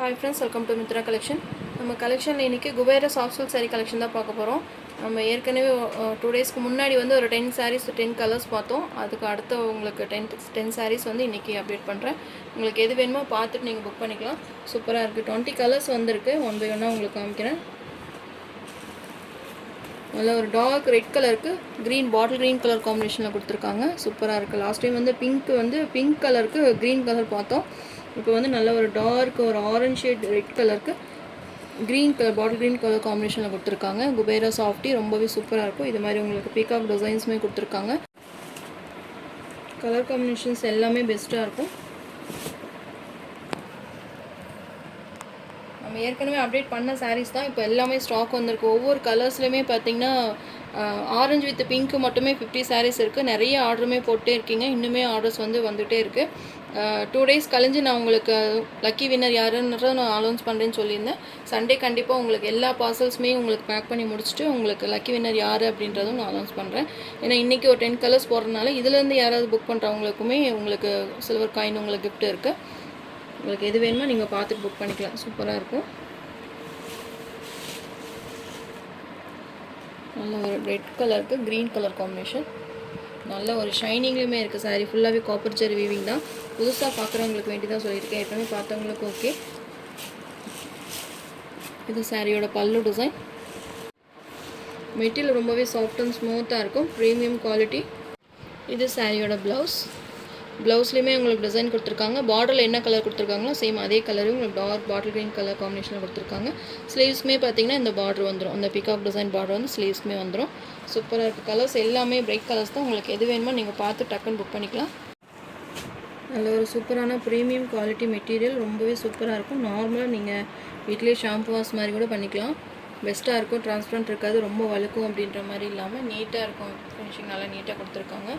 Hi friends, welcome to Mitra collection. நம்ம கலெக்ஷனில் இன்றைக்கி Kubera soft silk sari collection தான் பார்க்க போகிறோம். நம்ம ஏற்கனவே 2 டேஸ்க்கு முன்னாடி வந்து ஒரு 10 சாரீஸ் 10 கலர்ஸ் பார்த்தோம். அதுக்கு அடுத்த உங்களுக்கு 10 சாரீஸ் வந்து இன்றைக்கி அப்டேட் பண்ணுறேன். உங்களுக்கு எது வேணுமோ பார்த்துட்டு நீங்கள் புக் பண்ணிக்கலாம். சூப்பராக இருக்குது. 20 கலர்ஸ் வந்திருக்கு. ஒன் பை ஒன்னாக உங்களுக்கு காமிக்கிறேன். நல்ல ஒரு டார்க் ரெட் கலருக்கு க்ரீன் பாட்டில் க்ரீன் கலர் காம்பினேஷனில் கொடுத்துருக்காங்க. சூப்பராக இருக்குது. லாஸ்ட் டைம் வந்து பிங்க் கலருக்கு க்ரீன் கலர் பார்த்தோம். இப்போ வந்து நல்ல ஒரு டார்க் ஒரு ஆரஞ்ச் ஷேட் ரெட் கலருக்கு green colour bottle green colour காம்பினேஷனில் கொடுத்துருக்காங்க. குபேரா சாஃப்டி ரொம்பவே சூப்பராக இருக்கும். இது மாதிரி உங்களுக்கு பீகாக் டிசைன்ஸுமே கொடுத்துருக்காங்க. கலர் காம்பினேஷன்ஸ் எல்லாமே பெஸ்ட்டாக இருக்கும். நம்ம ஏற்கனவே அப்டேட் பண்ண சாரீஸ் தான் இப்போ எல்லாமே ஸ்டாக் வந்திருக்கு. ஒவ்வொரு கலர்ஸ்லையுமே பார்த்தீங்கன்னா ஆரஞ்சு வித் பிங்க்கு மட்டுமே 50 சாரீஸ் இருக்குது. நிறைய ஆர்டருமே போட்டே இருக்கீங்க. இன்னுமே ஆர்டர்ஸ் வந்துகிட்டே இருக்குது. 2 டேஸ் கழிஞ்சு நான் உங்களுக்கு லக்கி வின்னர் யாருன்றதை நான் அனௌன்ஸ் பண்ணுறேன்னு சொல்லியிருந்தேன். சண்டே கண்டிப்பாக உங்களுக்கு எல்லா பார்சல்ஸுமே உங்களுக்கு பேக் பண்ணி முடிச்சுட்டு உங்களுக்கு லக்கி வின்னர் யார் அப்படின்றதும் நான் அனௌன்ஸ் பண்ணுறேன். ஏன்னா இன்றைக்கி ஒரு 10 கலர்ஸ் போடுறதுனால இதுலேருந்து யாராவது புக் பண்ணுறவங்களுக்குமே உங்களுக்கு சில்வர் காயின் உங்களுக்கு கிஃப்ட் இருக்குது. உங்களுக்கு எது வேணுமோ நீங்கள் பார்த்துட்டு புக் பண்ணிக்கலாம். சூப்பராக இருக்கும். நல்ல ஒரு ரெட் கலருக்கு க்ரீன் கலர் காம்பினேஷன். நல்ல ஒரு ஷைனிங்லேயுமே இருக்குது. சாரீ ஃபுல்லாகவே காப்பர் ஜெரி வீவிங் தான். புதுசாக பார்க்குறவங்களுக்கு வேண்டி தான் சொல்லியிருக்கேன். ஏற்கனவே பார்த்தவங்களுக்கு ஓகே. இது சாரியோட பல்லு டிசைன். மெட்டீரியல் ரொம்பவே சாஃப்ட் அண்ட் ஸ்மூத்தாக இருக்கும். Premium quality. இது சாரியோட ப்ளவுஸ்லேயுமே உங்களுக்கு டிசைன் கொடுத்துருக்காங்க. பார்டரில் என்ன கலர் கொடுத்துருக்காங்களோ சேம் அதே கலரும் உங்களுக்கு டார்க் பாட்டில் க்ரீன் கலர் காம்பினேஷனில் கொடுத்துருக்காங்க. ஸ்லீவ்ஸுமே பார்த்தீங்கன்னா இந்த பார்டர் வந்துடும். அந்த பிகாக் டிசைன் பார்டர் வந்து ஸ்லீவ்ஸுமே வந்துடும். சூப்பராக இருக்குது. கலர்ஸ் எல்லாமே பிரைட் கலர்ஸ் தான். உங்களுக்கு எது வேணுமோ நீங்கள் பார்த்து டக்குன்னு புக் பண்ணிக்கலாம். நல்ல ஒரு சூப்பரான ப்ரீமியம் குவாலிட்டி மெட்டீரியல். ரொம்பவே சூப்பராக இருக்கும். நார்மலாக நீங்கள் வீட்டிலே ஷாம்பு வாஷ் மாதிரி கூட பண்ணிக்கலாம். பெஸ்ட்டாக இருக்கும். டிரான்ஸ்பரண்ட் இருக்காது. ரொம்ப வழுக்கும் அப்படின்ற மாதிரி இல்லாமல் நீட்டாக இருக்கும். ஃபினிஷிங் நல்லா நீட்டாக கொடுத்துருக்காங்க.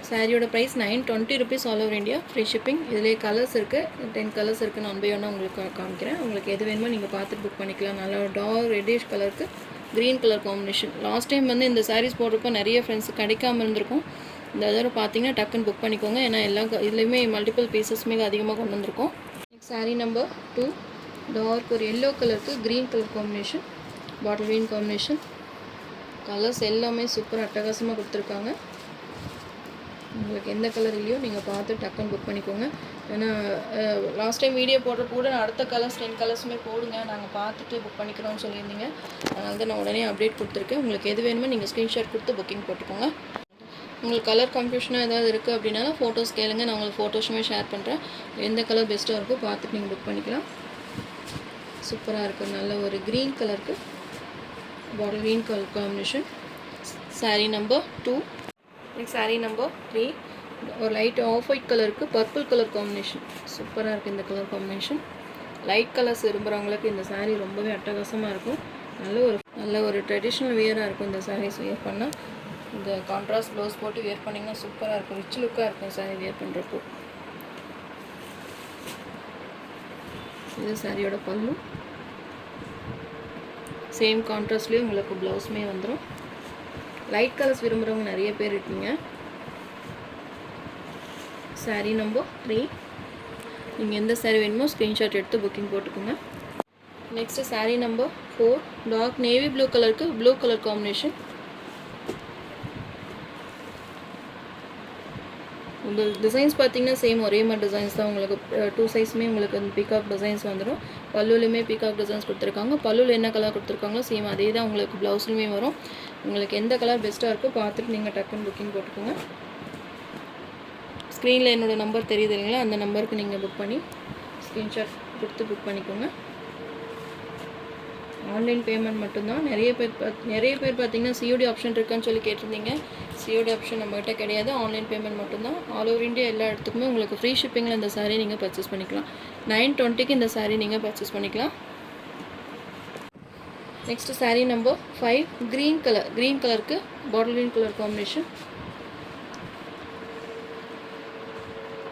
சாரியோட price 920 rupees all over India. Free shipping. இதிலே கலர்ஸ் இருக்குது. 10 கலர்ஸ் இருக்குது. நான் ஒன் பை ஒன்னாக உங்களுக்கு காமிக்கிறேன். உங்களுக்கு எது வேணுமோ நீங்கள் பார்த்துட்டு புக் பண்ணிக்கலாம். நல்லா ஒரு டார்க் ரெட்டிஷ் கலருக்கு green colour combination. Last time வந்து இந்த சாரீஸ் போடுறப்போ நிறைய ஃப்ரெண்ட்ஸுக்கு கிடைக்காமல் இருந்திருக்கும். இந்த தடவை பார்த்தீங்கன்னா டக்குன்னு புக் பண்ணிக்கோங்க. ஏன்னா இதுலேயுமே மல்டிபிள் பீசஸ்மே அதிகமாக கொண்டு வந்திருக்கோம். நெக்ஸ்ட் சாரீ நம்பர் 2 டார்க் ஒரு எல்லோ கலருக்கு green colour combination, bottle green combination. Colours எல்லாமே சூப்பராக அட்டகாசமாக கொடுத்துருக்காங்க. உங்களுக்கு எந்த கலர் இல்லையோ நீங்கள் பார்த்து டக்குன்னு புக் பண்ணிக்கோங்க. ஏன்னா லாஸ்ட் டைம் வீடியோ போடுறப்ப கூட அடுத்த கலர்ஸ் 10 கலர்ஸுமே போடுங்க, நாங்கள் பார்த்துட்டு புக் பண்ணிக்கிறோம்னு சொல்லியிருந்தீங்க. அதனால தான் நான் உடனே அப்டேட் கொடுத்துருக்கேன். உங்களுக்கு எது வேணுமோ நீங்கள் ஸ்க்ரீன்ஷாட் கொடுத்து புக்கிங் போட்டுக்கோங்க. உங்களுக்கு கலர் கன்ஃபியூஷனாக ஏதாவது இருக்குது அப்படின்னாலும் ஃபோட்டோஸ் கேளுங்க. நான் உங்களுக்கு ஃபோட்டோஸுமே ஷேர் பண்ணுறேன். எந்த கலர் பெஸ்ட்டாக இருக்கோ பார்த்துட்டு நீங்கள் புக் பண்ணிக்கலாம். சூப்பராக இருக்குது. நல்ல ஒரு க்ரீன் கலருக்கு bottle green colour combination. Sari number 2. Next sari number 3 ஒரு லைட் ஆஃப் ஒயிட் கலருக்கு பர்பிள் கலர் காம்பினேஷன். சூப்பராக இருக்குது இந்த கலர் காம்பினேஷன். லைட் கலர்ஸ் விரும்புகிறவங்களுக்கு இந்த சாரீ ரொம்பவே அட்டகாசமாக இருக்கும். நல்ல ஒரு ட்ரெடிஷ்னல் வியராக இருக்கும் இந்த சாரீஸ் வியர் பண்ணால். இந்த கான்ட்ராஸ்ட் ப்ளவுஸ் போட்டு வியர் பண்ணிங்கன்னா சூப்பராக இருக்கும். ரிச் லுக்காக இருக்கும் சாரீ வியர் பண்ணுறப்போ. இது சாரியோட பல்லு. சேம் கான்ட்ராஸ்ட்லேயும் உங்களுக்கு ப்ளவுஸுமே வந்துடும். லைட் கலர்ஸ் விரும்புகிறவங்க நிறைய பேர் இருக்கீங்க. சாரீ நம்பர் 3. நீங்கள் எந்த சாரீ வேணுமோ ஸ்க்ரீன்ஷாட் எடுத்து புக்கிங் போட்டுக்கோங்க. Next sari number 4 dark navy blue கலருக்கு ப்ளூ கலர் காம்பினேஷன். இந்த டிசைன்ஸ் பார்த்தீங்கன்னா சேம் ஒரே மாதிரி டிசைன்ஸ் தான். உங்களுக்கு 2 சைஸுமே உங்களுக்கு அந்த பீகாக் டிசைன்ஸ் வந்துடும். பல்லுலையுமே பீகாக் டிசைன்ஸ் கொடுத்துருக்காங்க. பல்லுவில் என்ன கலர் கொடுத்துருக்காங்களோ சேம் அதே தான் உங்களுக்கு ப்ளவுஸ்லையுமே வரும். உங்களுக்கு எந்த கலர் பெஸ்ட்டாக இருக்கோ பார்த்துட்டு நீங்கள் டக்குன்னு புக்கிங் போட்டுக்கோங்க. ஸ்க்ரீனில் என்னோடய நம்பர் தெரியுது இல்லைங்களா, அந்த நம்பருக்கு நீங்கள் புக் பண்ணி ஸ்க்ரீன்ஷாட் கொடுத்து புக் பண்ணிக்கோங்க. ஆன்லைன் பேமெண்ட் மட்டும்தான். நிறைய பேர் பார்த்தீங்கன்னா சிஓடி ஆப்ஷன் இருக்கான்னு சொல்லி கேட்டிருந்தீங்க. சிஓடி ஆப்ஷன் நம்மகிட்ட கிடையாது. ஆன்லைன் பேமெண்ட் மட்டும்தான். ஆல் ஓவர் இந்தியா எல்லா இடத்துக்குமே உங்களுக்கு ஃப்ரீ ஷிப்பிங்கில் இந்த சாரீ நீங்கள் பர்ச்சேஸ் பண்ணிக்கலாம். 920க்கு இந்த சாரீ நீங்கள் பர்ச்சேஸ் பண்ணிக்கலாம். நெக்ஸ்ட்டு சாரீ நம்பர் 5 க்ரீன் கலருக்கு பாட்டில் க்ரீன் கலர் காம்பினேஷன்.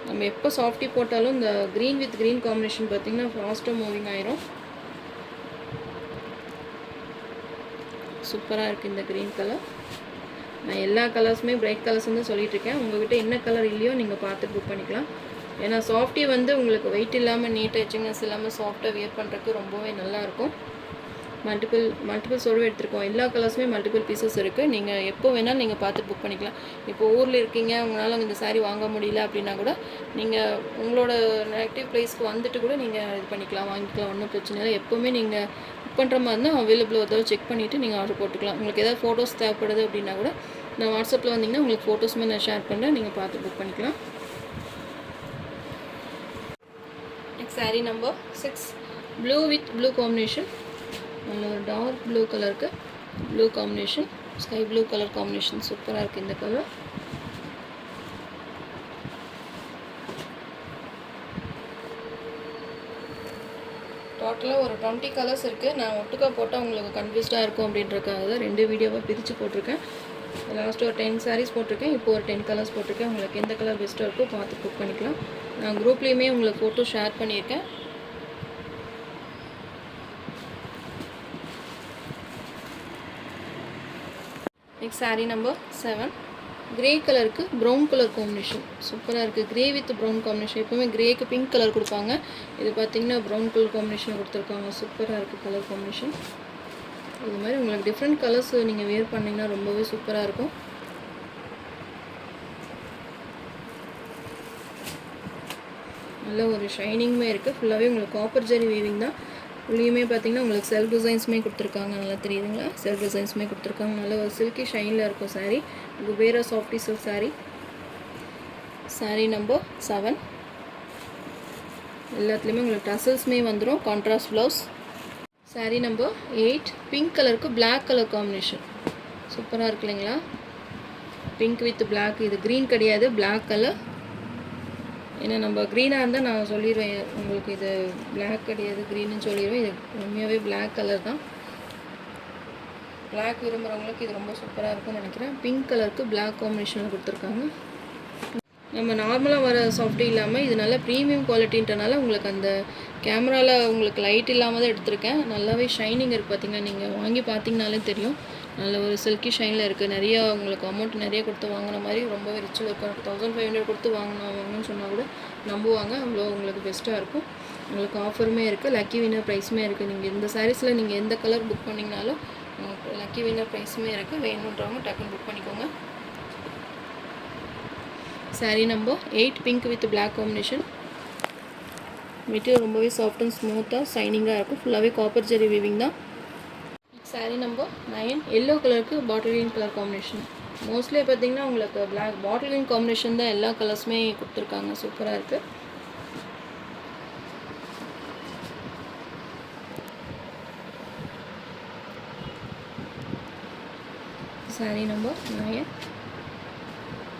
நம்ம எப்போ சாஃப்டி போட்டாலும் இந்த க்ரீன் வித் க்ரீன் காம்பினேஷன் பார்த்திங்கன்னா ஃபாஸ்ட்டாக மூவிங் ஆயிரும். சூப்பராக இருக்குது இந்த க்ரீன் கலர். நான் எல்லா கலர்ஸுமே பிரைட் கலர்ஸ் வந்து சொல்லிகிட்ருக்கேன். உங்கள்கிட்ட என்ன கலர் இல்லையோ நீங்கள் பார்த்து புக் பண்ணிக்கலாம். ஏன்னா சாஃப்டி வந்து உங்களுக்கு வெயிட் இல்லாமல் நீட்டாக எச்சிங்னஸ் இல்லாமல் சாஃப்டாக வியர் பண்ணுறதுக்கு ரொம்பவே நல்லாயிருக்கும். மல்டிபிள்ஸோடு எடுத்துருக்கோம். எல்லா கலர்ஸுமே மல்டிபிள் பீசஸ் இருக்குது. நீங்கள் எப்போ வேணாலும் நீங்கள் பார்த்து புக் பண்ணிக்கலாம். இப்போ ஊரில் இருக்கீங்க, உங்களால் இந்த சாரீ வாங்க முடியல அப்படின்னா கூட நீங்கள் உங்களோட நெகட்டிவ் ப்ளேஸ்க்கு வந்துட்டு கூட நீங்கள் இது பண்ணிக்கலாம், வாங்கிக்கலாம். ஒன்றும் பிரச்சனை இல்லை. எப்போவுமே நீங்கள் புக் பண்ணுற மாதிரி இருந்தால் அவைலபிள் ஒரு செக் பண்ணிவிட்டு நீங்கள் ஆர்டர் போட்டுக்கலாம். உங்களுக்கு ஏதாவது ஃபோட்டோஸ் தேவைப்படுது அப்படின்னா கூட நான் வாட்ஸ்அப்பில் வந்தீங்கன்னா உங்களுக்கு ஃபோட்டோஸுமே நான் ஷேர் பண்ணுறேன், நீங்கள் பார்த்து புக் பண்ணிக்கலாம். Next sari number 6, blue with blue combination. நல்ல ஒரு டார்க் ப்ளூ கலருக்கு blue combination, sky blue colour combination சூப்பராக இருக்குது இந்த கலர். டோட்டலாக ஒரு 20 கலர்ஸ் இருக்குது. நான் ஒட்டுக்கா போட்டால் உங்களுக்கு கன்ஃபியூஸ்டாக இருக்கும் அப்படின்றக்காக தான் 2 வீடியோவாக பிரித்து போட்டிருக்கேன். லாஸ்ட்டு ஒரு 10 சாரீஸ் போட்டிருக்கேன், இப்போ ஒரு 10 கலர்ஸ் போட்டிருக்கேன். உங்களுக்கு எந்த கலர் பெஸ்ட்டாக இருக்கோ பார்த்து புக் பண்ணிக்கலாம். நான் குரூப்லேயுமே உங்களுக்கு ஃபோட்டோ ஷேர் பண்ணியிருக்கேன். நெக்ஸ்ட் சாரீ நம்பர் 7, கிரே கலருக்கு ப்ரௌன் கலர் காம்பினேஷன் சூப்பராக இருக்குது. Grey with brown combination. எப்போவுமே கிரேக்கு பிங்க் கலர் கொடுப்பாங்க, இது பார்த்திங்கன்னா ப்ரௌன் கலர் காம்பினேஷன் கொடுத்துருக்காங்க. சூப்பராக இருக்குது கலர் காம்பினேஷன். இது மாதிரி உங்களுக்கு டிஃப்ரெண்ட் கலர்ஸ் நீங்கள் வேர் பண்ணிங்கன்னா ரொம்பவே சூப்பராக இருக்கும். நல்ல ஒரு ஷைனிங்குமே இருக்குது. ஃபுல்லாகவே உங்களுக்கு காப்பர் ஜெரி வீவிங் தான். உள்ளேயுமே பார்த்திங்கன்னா உங்களுக்கு செல்ஃப் டிசைன்ஸுமே கொடுத்துருக்காங்க. நல்லா தெரியுதுங்களா? செல்ஃப் டிசைன்ஸுமே கொடுத்துருக்காங்க. நல்ல ஒரு சில்கி ஷைனில் இருக்கும் sari. Kubera softy silk sari. Sari number 7. எல்லாத்துலேயுமே உங்களுக்கு டசல்ஸுமே வந்துடும். Contrast blouse. Sari number 8, pink கலருக்கு பிளாக் கலர் காம்பினேஷன் சூப்பராக இருக்கு இல்லைங்களா? Pink with black. இது க்ரீன் கிடையாது, பிளாக் கலர். ஏன்னா நம்ம க்ரீனாக இருந்தால் நான் சொல்லிடுவேன் உங்களுக்கு, இது பிளாக் கிடையாது க்ரீன்னு சொல்லிடுவேன். இது உண்மையாகவே பிளாக் கலர் தான். பிளாக் விரும்புகிறவங்களுக்கு இது ரொம்ப சூப்பராக இருக்கும்னு நினைக்கிறேன். பிங்க் கலருக்கு பிளாக் காம்பினேஷனில் கொடுத்துருக்காங்க. நம்ம நார்மலாக வர சாஃப்டி இல்லாமல் இது நல்ல ப்ரீமியம் குவாலிட்டின்றனால உங்களுக்கு அந்த கேமராவில் உங்களுக்கு லைட் இல்லாமல் தான் எடுத்திருக்கேன். நல்லாவே ஷைனிங் இருக்குது பார்த்திங்கன்னா, நீங்கள் வாங்கி பார்த்தீங்கனாலே தெரியும். நல்ல ஒரு சில்கி ஷைனில் இருக்குது. நிறையா உங்களுக்கு அமௌண்ட் நிறைய கொடுத்து வாங்கின மாதிரி ரொம்பவே ரிச்சில் இருக்கும். 1500 கொடுத்து வாங்கணும்னு சொன்னால் கூட நம்புவாங்க. அவ்வளோ உங்களுக்கு பெஸ்ட்டாக இருக்கும். உங்களுக்கு ஆஃபருமே இருக்குது, லக்கி வின்னர் ப்ரைஸுமே இருக்குது. நீங்கள் இந்த சாரீஸில் நீங்கள் எந்த கலர் புக் பண்ணிங்கனாலும் லக்கி வின்னர் ப்ரைஸுமே இருக்குது. வேணுன்றவங்க டக்குன்னு புக் பண்ணிக்கோங்க. Sari number 8, pink with black combination. Material ரொம்பவே சாஃப்ட் அண்ட் ஸ்மூத்தாக ஷைனிங்காக இருக்கும். ஃபுல்லாகவே காப்பர் ஜெரி வீவிங் தான். சாரீ நம்பர் 9, எல்லோ கலருக்கு bottle green colour combination. Mostly பார்த்திங்கன்னா உங்களுக்கு பிளாக் பாட்டில் கிரீன் காம்பினேஷன் தான் எல்லா கலர்ஸுமே கொடுத்துருக்காங்க. சூப்பராக இருக்குது. சாரீ நம்பர் 9.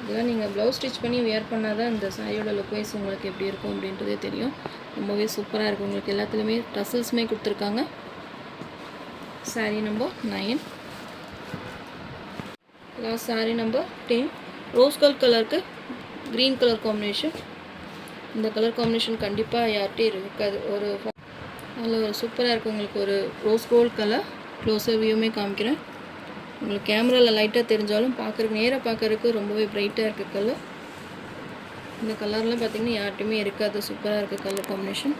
இதெல்லாம் நீங்கள் ப்ளவுஸ் ஸ்டிச் பண்ணி வியர் பண்ணால் தான் இந்த சாரியோட லுக் வைஸ் உங்களுக்கு எப்படி இருக்கும் அப்படின்றதே தெரியும். ரொம்பவே சூப்பராக இருக்கும். உங்களுக்கு எல்லாத்துலேயுமே டசல்ஸுமே கொடுத்துருக்காங்க. Sari number 9. Last sari number 10, rose gold கலருக்கு க்ரீன் கலர் காம்பினேஷன். இந்த கலர் காம்பினேஷன் கண்டிப்பாக யார்கிட்டையும் இருக்காது. ஒரு அதில் ஒரு சூப்பராக இருக்குது. உங்களுக்கு ஒரு ரோஸ் கோல்ட் கலர் க்ளோஸர் வியூமே காமிக்கிறேன். உங்களுக்கு கேமராவில் லைட்டாக தெரிஞ்சாலும் பார்க்குறதுக்கு நேராக பார்க்குறதுக்கு ரொம்பவே ப்ரைட்டாக இருக்குது கலர். இந்த கலர்லாம் பார்த்திங்கன்னா யார்கிட்டையுமே இருக்காது. சூப்பராக இருக்குது colour combination.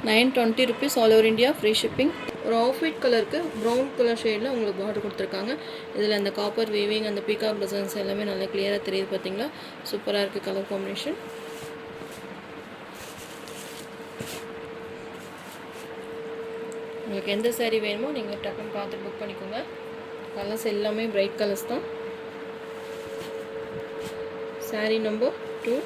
₹920 all over India, free shipping. ஒரு ஆஃப் ஒயிட் கலருக்கு ப்ரௌன் கலர் ஷேடில் உங்களுக்கு பார்டர் கொடுத்துருக்காங்க. இதில் அந்த காப்பர் வீவிங், அந்த பீகாக் டிசைன்ஸ் எல்லாமே நல்லா கிளியராக தெரியுது பார்த்தீங்களா? சூப்பராக இருக்குது கலர் காம்பினேஷன். உங்களுக்கு எந்த சாரீ வேணுமோ நீங்கள் டக்குன்னு பார்த்து புக் பண்ணிக்கோங்க. கலர்ஸ் எல்லாமே பிரைட் கலர்ஸ் தான். சாரீ நம்பர் 2,